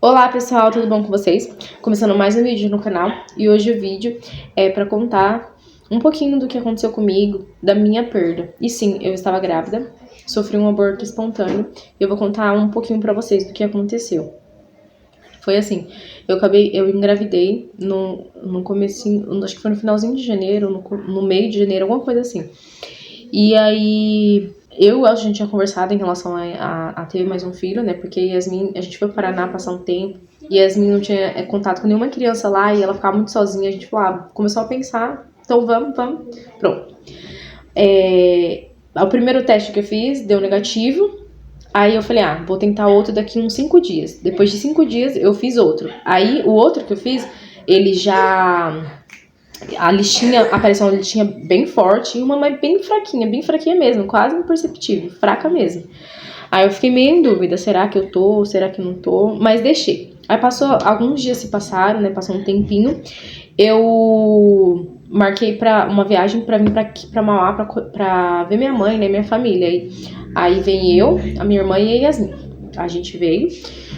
Olá pessoal, tudo bom com vocês? Começando mais um vídeo no canal e hoje o vídeo é pra contar um pouquinho do que aconteceu comigo, da minha perda. E sim, eu estava grávida, sofri um aborto espontâneo e eu vou contar um pouquinho pra vocês do que aconteceu. Foi assim, eu engravidei no comecinho, acho que foi no finalzinho de janeiro, no meio de janeiro, alguma coisa assim. E aí, a gente tinha conversado em relação a ter mais um filho, né? Porque Yasmin, a gente foi para Paraná passar um tempo, e Yasmin não tinha contato com nenhuma criança lá, e ela ficava muito sozinha. A gente falou, começou a pensar, então vamos. Pronto. O primeiro teste que eu fiz deu negativo. Aí eu falei, vou tentar outro daqui uns 5 dias. Depois de 5 dias, eu fiz outro. Aí, o outro que eu fiz, ele já... A listinha, apareceu uma listinha bem forte e uma bem fraquinha mesmo, quase imperceptível, fraca mesmo. Aí eu fiquei meio em dúvida, será que eu tô, será que não tô, mas deixei. Aí alguns dias se passaram, né, passou um tempinho, eu marquei uma viagem pra vir pra Mauá pra ver minha mãe, né, minha família. Aí vem eu, a minha irmã e a Yasmin. A gente veio.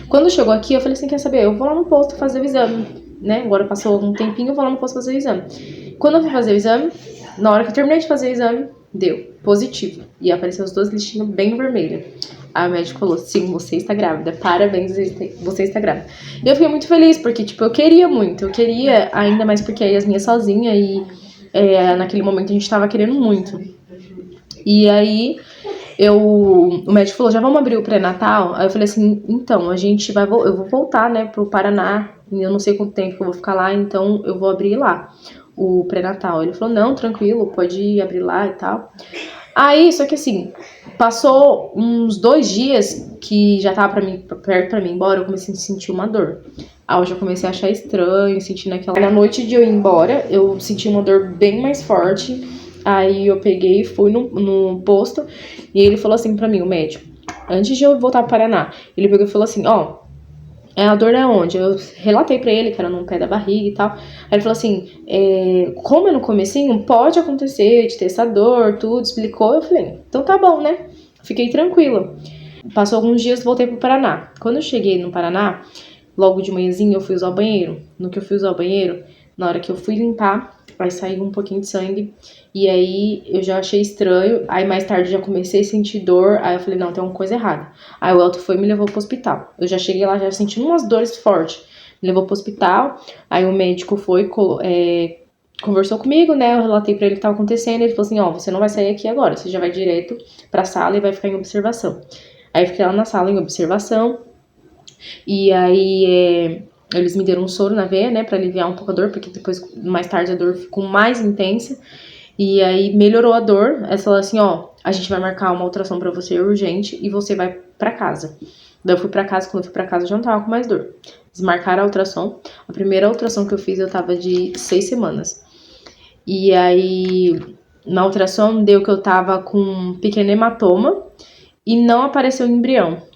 Quando chegou aqui, eu falei assim, quer saber, eu vou lá no posto fazer o exame. Né? Agora passou um tempinho, eu vou lá, não posso fazer o exame. Quando eu fui fazer o exame, na hora que eu terminei de fazer o exame, deu positivo. E apareceu as duas listinhas bem vermelhas. Aí o médico falou, sim, você está grávida, parabéns, você está grávida. E eu fiquei muito feliz, porque, tipo, eu queria ainda mais porque a Yasmin é sozinha e naquele momento a gente tava querendo muito. E aí, o médico falou, já vamos abrir o pré-natal? Aí eu falei assim, então, eu vou voltar, né, pro Paraná, eu não sei quanto tempo que eu vou ficar lá, então eu vou abrir lá o pré-natal. Ele falou, não, tranquilo, pode abrir lá e tal. Aí, só que assim, passou uns 2 dias que já tava perto pra mim ir embora, eu comecei a sentir uma dor. Aí eu já comecei a achar estranho, sentindo aquela... Na noite de eu ir embora, eu senti uma dor bem mais forte. Aí eu peguei e fui no posto e ele falou assim pra mim, o médico, antes de eu voltar pro Paraná, ele pegou e falou assim, a dor é onde? Eu relatei pra ele que era no pé da barriga e tal. Aí ele falou assim, como é no comecinho, pode acontecer de ter essa dor, tudo, explicou. Eu falei, então tá bom, né? Fiquei tranquila. Passou alguns dias, voltei pro Paraná. Quando eu cheguei no Paraná, logo de manhãzinha eu fui usar o banheiro. No que eu fui usar o banheiro, na hora que eu fui limpar, aí saiu um pouquinho de sangue. E aí eu já achei estranho. Aí mais tarde já comecei a sentir dor. Aí eu falei, não, tem uma coisa errada. Aí o Elton foi e me levou pro hospital. Eu já cheguei lá já sentindo umas dores fortes. Me levou pro hospital. Aí o médico foi, conversou comigo, né? Eu relatei pra ele o que tava acontecendo. Ele falou assim, você não vai sair aqui agora. Você já vai direto pra sala e vai ficar em observação. Aí eu fiquei lá na sala em observação. E aí eles me deram um soro na veia, né? Pra aliviar um pouco a dor. Porque depois, mais tarde, a dor ficou mais intensa. E aí melhorou a dor. Ela falou assim, a gente vai marcar uma ultrassom pra você urgente e você vai pra casa. Daí eu fui pra casa, quando eu fui pra casa eu já não tava com mais dor. Eles marcaram a ultrassom. A primeira ultrassom que eu fiz eu tava de 6 semanas. E aí na ultrassom deu que eu tava com um pequeno hematoma e não apareceu embrião.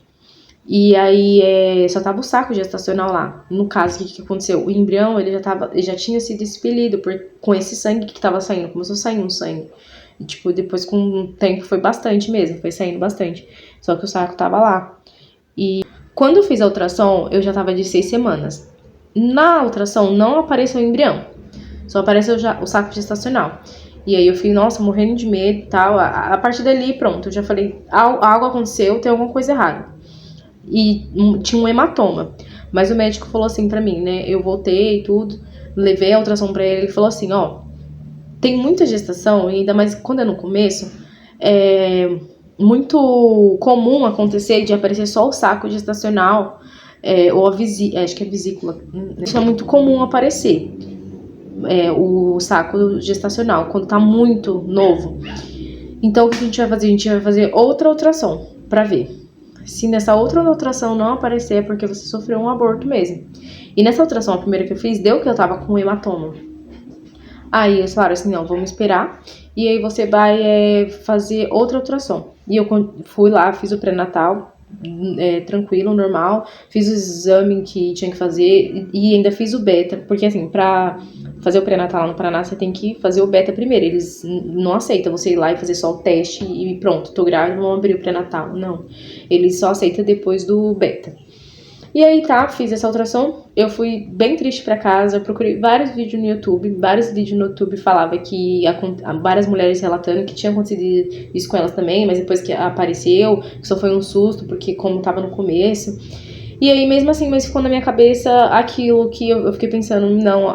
E aí só tava o saco gestacional lá. No caso, o que aconteceu? O embrião ele já tinha sido expelido com esse sangue que tava saindo. Começou a sair um sangue. E, tipo, depois com o tempo foi bastante mesmo, foi saindo bastante. Só que o saco tava lá. E quando eu fiz a ultrassom, eu já tava de 6 semanas. Na ultrassom não apareceu o embrião. Só apareceu já o saco gestacional. E aí eu fui, nossa, morrendo de medo e tal. A partir dali, pronto, eu já falei, algo aconteceu, tem alguma coisa errada. E tinha um hematoma. Mas o médico falou assim pra mim, né? Eu voltei e tudo, levei a ultrassom pra ele falou assim, tem muita gestação, e ainda mais quando é no começo, é muito comum acontecer de aparecer só o saco gestacional, ou acho que é vesícula. Isso é muito comum aparecer, o saco gestacional, quando tá muito novo. Então o que a gente vai fazer? A gente vai fazer outra ultrassom pra ver. Se nessa outra ultrassom não aparecer, é porque você sofreu um aborto mesmo. E nessa ultrassom, a primeira que eu fiz, deu que eu tava com hematoma. Aí eles falaram assim, não, vamos esperar. E aí você vai fazer outra ultrassom. E eu fui lá, fiz o pré-natal, tranquilo, normal. Fiz o exame que tinha que fazer e ainda fiz o beta. Porque assim, pra fazer o pré-natal lá no Paraná, você tem que fazer o beta primeiro. Eles não aceitam você ir lá e fazer só o teste e pronto, tô grávida, vamos abrir o pré-natal. Não, eles só aceitam depois do beta. E aí tá, fiz essa ultrassom, eu fui bem triste pra casa, procurei vários vídeos no YouTube, falava que várias mulheres relatando que tinha acontecido isso com elas também, mas depois que apareceu, só foi um susto, porque como tava no começo. E aí mesmo assim, mas ficou na minha cabeça aquilo que eu fiquei pensando, não,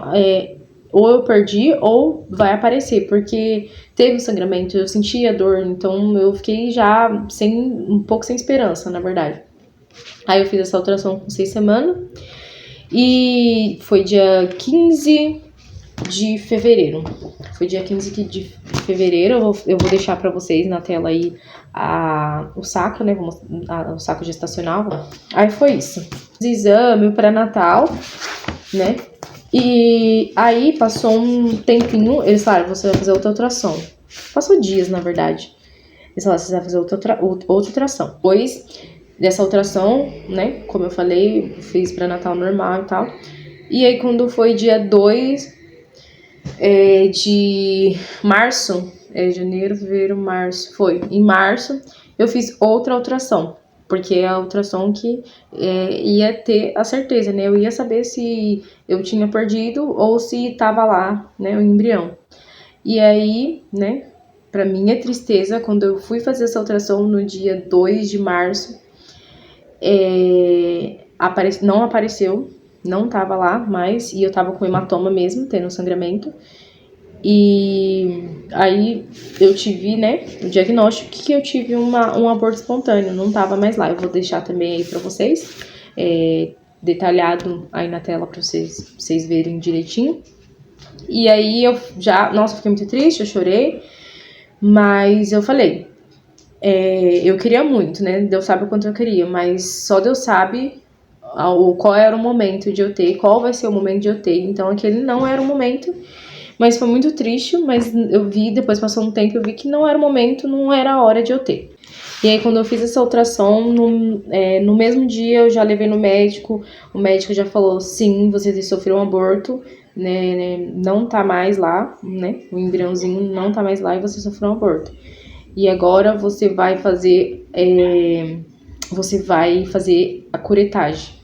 ou eu perdi ou vai aparecer, porque teve sangramento, eu sentia dor, então eu fiquei já um pouco sem esperança, na verdade. Aí eu fiz essa ultrassom com 6 semanas e foi dia 15 de fevereiro. Foi dia 15 de fevereiro, eu vou deixar pra vocês na tela aí o saco, né, o saco gestacional. Aí foi isso. Exame, o pré-natal, né, e aí passou um tempinho, eles falaram, você vai fazer outra ultrassom. Passou dias, na verdade. Eles falaram, você vai fazer outra ultrassom. Depois dessa ultrassom, né, como eu falei, fiz pré-natal normal e tal. E aí quando foi dia 2 de março, janeiro, fevereiro, março, foi em março, eu fiz outra ultrassom. Porque é a ultrassom que ia ter a certeza, né? Eu ia saber se eu tinha perdido ou se tava lá, né, o embrião. E aí, né, pra minha tristeza, quando eu fui fazer essa ultrassom no dia 2 de março, não apareceu, não tava lá mais, e eu tava com hematoma mesmo, tendo sangramento. E aí eu tive, né, o diagnóstico que eu tive um aborto espontâneo, não tava mais lá. Eu vou deixar também aí pra vocês, detalhado aí na tela pra vocês verem direitinho. E aí eu fiquei muito triste, eu chorei, mas eu falei, eu queria muito, né, Deus sabe o quanto eu queria, mas só Deus sabe qual era o momento de eu ter, qual vai ser o momento de eu ter. Então aquele não era o momento. Mas foi muito triste, mas eu vi, depois passou um tempo, eu vi que não era o momento, não era a hora de eu ter. E aí quando eu fiz essa ultrassom, no mesmo dia eu já levei no médico, o médico já falou, sim, você sofreu um aborto, né, não tá mais lá, né, o embriãozinho não tá mais lá e você sofreu um aborto. E agora você vai fazer a curetagem.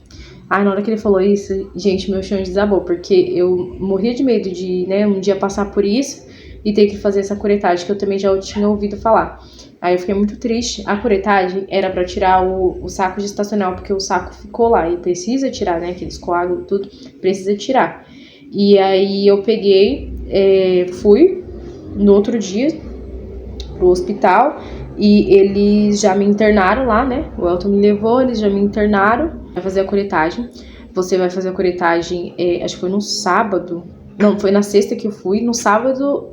Na hora que ele falou isso, gente, meu chão desabou, porque eu morria de medo de, né, um dia passar por isso e ter que fazer essa curetagem, que eu também já tinha ouvido falar. Aí eu fiquei muito triste. A curetagem era pra tirar o saco gestacional, porque o saco ficou lá e precisa tirar, né, aqueles coágulos, tudo, precisa tirar. E aí eu peguei, fui no outro dia pro hospital e eles já me internaram lá, né, o Elton me levou, eles já me internaram. Vai fazer a curetagem. Você vai fazer a curetagem, acho que foi no sábado. Não, foi na sexta que eu fui. No sábado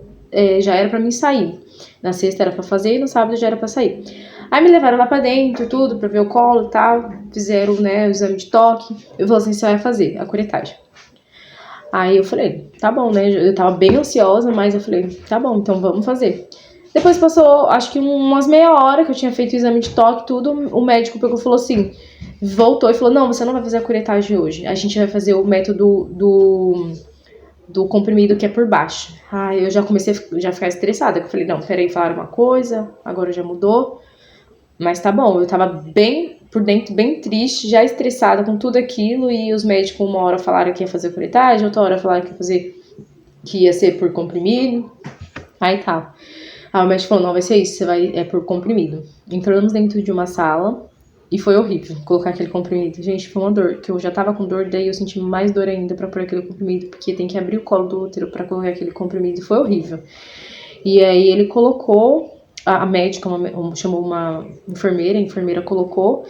já era pra mim sair. Na sexta era pra fazer e no sábado já era pra sair. Aí me levaram lá pra dentro, tudo, pra ver o colo e tal. Fizeram, né, o exame de toque. Eu falei assim, você vai fazer a curetagem. Aí eu falei, tá bom, né? Eu tava bem ansiosa, mas eu falei, tá bom, então vamos fazer. Depois passou, acho que umas meia hora que eu tinha feito o exame de toque, tudo. O médico pegou e falou assim, voltou e falou, não, você não vai fazer a curetagem hoje. A gente vai fazer o método do comprimido que é por baixo. Eu já comecei a ficar estressada. Eu falei, não, peraí, falaram uma coisa, agora já mudou. Mas tá bom, eu tava bem por dentro, bem triste, já estressada com tudo aquilo. E os médicos uma hora falaram que ia fazer curetagem, outra hora falaram que ia ser por comprimido. Aí tá. Aí o médico falou, não, vai ser isso, é por comprimido. Entramos dentro de uma sala e foi horrível colocar aquele comprimido. Gente, foi uma dor, que eu já tava com dor, daí eu senti mais dor ainda pra pôr aquele comprimido, porque tem que abrir o colo do útero pra colocar aquele comprimido, foi horrível. E aí ele colocou, a médica chamou uma enfermeira, a enfermeira colocou,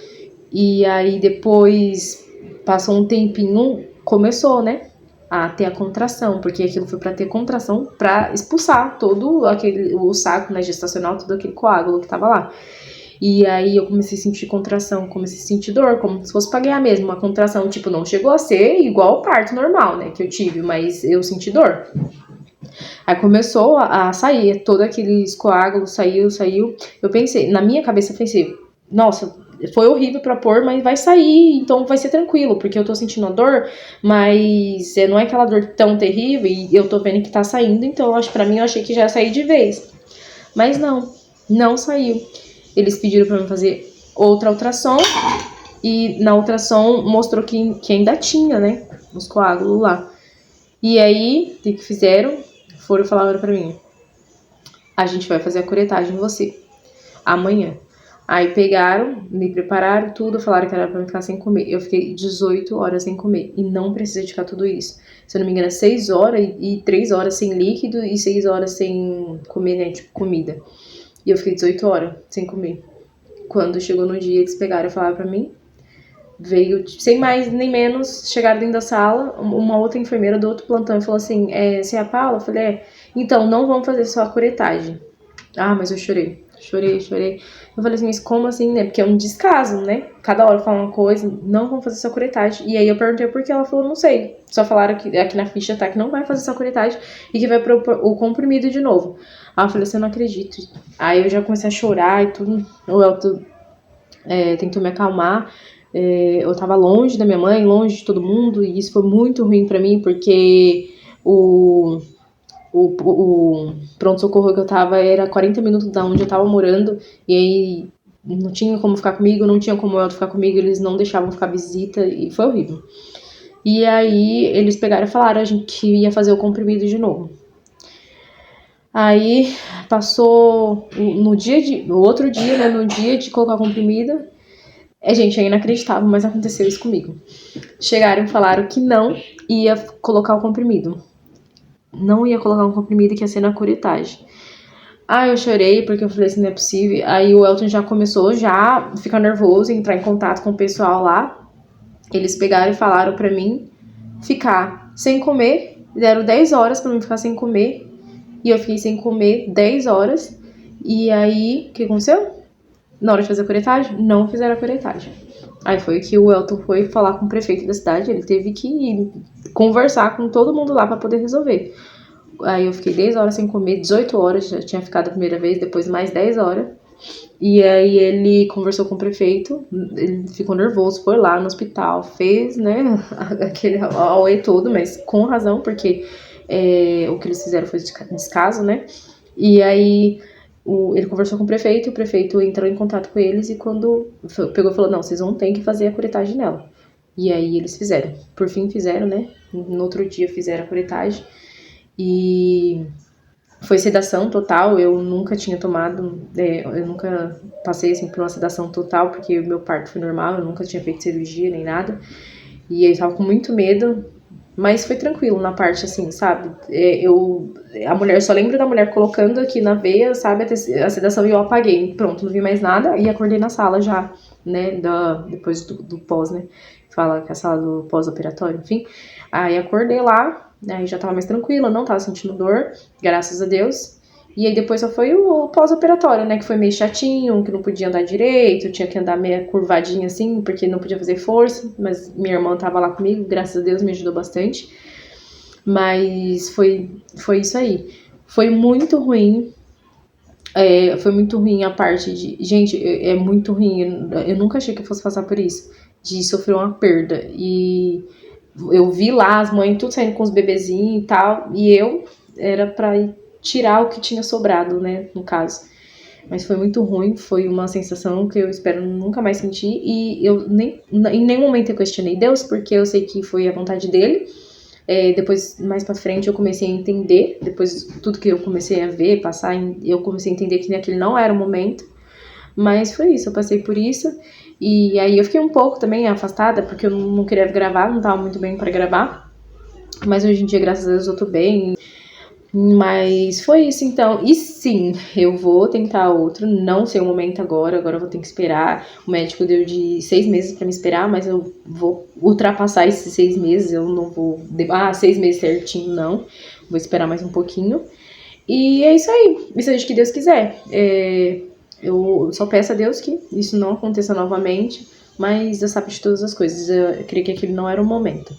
e aí depois passou um tempinho, começou, né, a ter a contração, porque aquilo foi pra ter contração pra expulsar todo o saco, né, gestacional, todo aquele coágulo que tava lá. E aí eu comecei a sentir contração, comecei a sentir dor, como se fosse pra ganhar mesmo, uma contração, tipo, não chegou a ser igual ao parto normal, né, que eu tive, mas eu senti dor. Aí começou a sair, todo aqueles coágulos, saiu. Eu pensei, na minha cabeça eu pensei, nossa, foi horrível pra pôr, mas vai sair, então vai ser tranquilo, porque eu tô sentindo a dor, mas não é aquela dor tão terrível e eu tô vendo que tá saindo, então pra mim eu achei que já ia sair de vez. Mas não saiu. Eles pediram pra mim fazer outra ultrassom E na ultrassom mostrou que ainda tinha, né, os coágulos lá. E aí, o que fizeram? Foram falar pra mim: a gente vai fazer a curetagem em você amanhã. Aí pegaram, me prepararam tudo, falaram que era pra me ficar sem comer. Eu fiquei 18 horas sem comer. E não precisa ficar tudo isso. Se eu não me engano, 6 horas e 3 horas sem líquido e 6 horas sem comer, né? Tipo, comida. E eu fiquei 18 horas sem comer. Quando chegou no dia, eles pegaram e falaram pra mim. Veio, sem mais nem menos, chegaram dentro da sala, uma outra enfermeira do outro plantão e falou assim: você é a Paula? Eu falei: então não vamos fazer só a curetagem. Ah, mas eu chorei. Eu falei assim: mas como assim, né? Porque é um descaso, né? Cada hora fala uma coisa, não vamos fazer só curetagem. E aí eu perguntei por que, ela falou: não sei. Só falaram que aqui na ficha tá que não vai fazer só curetagem e que vai propor o comprimido de novo. Aí eu falei assim: eu não acredito. Aí eu já comecei a chorar e tudo. O Elton tentou me acalmar. Eu tava longe da minha mãe, longe de todo mundo, e isso foi muito ruim pra mim, porque o pronto-socorro que eu tava era 40 minutos da onde eu tava morando, e aí não tinha como ficar comigo, não tinha como eu ficar comigo, eles não deixavam ficar visita, e foi horrível. E aí eles pegaram e falaram a gente que ia fazer o comprimido de novo. Aí passou no outro dia, né, no dia de colocar o comprimido, gente, é inacreditável, mas aconteceu isso comigo. Chegaram e falaram que não ia colocar o comprimido. Não ia colocar um comprimido que ia ser na curetagem. Ah, eu chorei porque eu falei assim, não é possível. Aí o Elton já começou a ficar nervoso, entrar em contato com o pessoal lá. Eles pegaram e falaram pra mim ficar sem comer. Deram 10 horas pra mim ficar sem comer. E eu fiquei sem comer 10 horas. E aí, o que aconteceu? Na hora de fazer a curetagem, não fizeram a curetagem. Aí foi que o Elton foi falar com o prefeito da cidade, ele teve que conversar com todo mundo lá pra poder resolver. Aí eu fiquei 10 horas sem comer, 18 horas, já tinha ficado a primeira vez, depois mais 10 horas. E aí ele conversou com o prefeito, ele ficou nervoso, foi lá no hospital, fez, né, aquele auê todo, mas com razão, porque o que eles fizeram foi descaso, né. E aí ele conversou com o prefeito entrou em contato com eles e quando pegou e falou, não, vocês vão ter que fazer a curetagem nela. E aí eles fizeram, por fim fizeram, né, no outro dia fizeram a curetagem e foi sedação total, eu nunca tinha tomado, eu nunca passei assim por uma sedação total, porque o meu parto foi normal, eu nunca tinha feito cirurgia nem nada, e eu tava com muito medo, mas foi tranquilo na parte assim, sabe, a mulher, só lembro da mulher colocando aqui na veia, sabe, a sedação e eu apaguei, pronto, não vi mais nada, e acordei na sala já, né, depois do pós, né, fala que é a sala do pós-operatório, enfim, aí acordei lá, aí já tava mais tranquila, não tava sentindo dor, graças a Deus. E aí depois só foi o pós-operatório, né, que foi meio chatinho, que não podia andar direito, tinha que andar meio curvadinha assim, porque não podia fazer força, mas minha irmã tava lá comigo, graças a Deus me ajudou bastante. Mas foi isso aí. Foi muito ruim. Foi muito ruim a parte de... Gente, é muito ruim, eu nunca achei que eu fosse passar por isso, de sofrer uma perda. E eu vi lá as mães tudo saindo com os bebezinhos e tal, e eu era pra ir tirar o que tinha sobrado, né, no caso. Mas foi muito ruim, foi uma sensação que eu espero nunca mais sentir, e eu em nenhum momento eu questionei Deus, porque eu sei que foi a vontade dele. Depois, mais pra frente, eu comecei a entender, depois tudo que eu comecei a ver, passar, eu comecei a entender que aquele não era o momento, mas foi isso, eu passei por isso. E aí eu fiquei um pouco também afastada, porque eu não queria gravar, não tava muito bem pra gravar. Mas hoje em dia, graças a Deus, eu tô bem. Mas foi isso então. E sim, eu vou tentar outro. Não sei o momento agora eu vou ter que esperar. O médico deu de 6 meses pra me esperar, mas eu vou ultrapassar esses 6 meses. Eu não vou... 6 meses certinho, não. Vou esperar mais um pouquinho. E é isso aí. E seja o que Deus quiser. Eu só peço a Deus que isso não aconteça novamente, mas Deus sabe de todas as coisas. Eu creio que aquele não era o momento.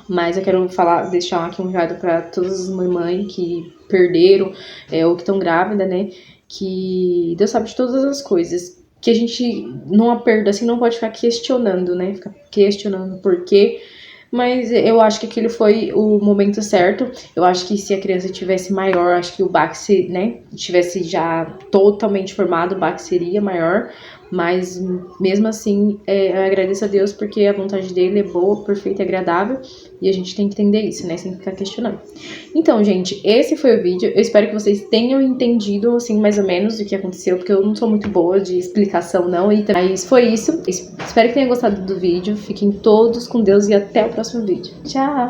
Mas eu quero deixar aqui um recado para todas as mamães que perderam ou que estão grávidas, né? Que Deus sabe de todas as coisas. Que a gente, numa perda assim, não pode ficar questionando, né? Ficar questionando por quê. Mas eu acho que aquele foi o momento certo. Eu acho que se a criança tivesse maior, acho que o baque, né, tivesse já totalmente formado, o baque seria maior. Mas mesmo assim, eu agradeço a Deus porque a vontade dele é boa, perfeita e agradável. E a gente tem que entender isso, né? Sem ficar questionando. Então, gente, esse foi o vídeo. Eu espero que vocês tenham entendido, assim, mais ou menos o que aconteceu, porque eu não sou muito boa de explicação, não. Mas foi isso. Espero que tenham gostado do vídeo. Fiquem todos com Deus e até o próximo vídeo. Tchau!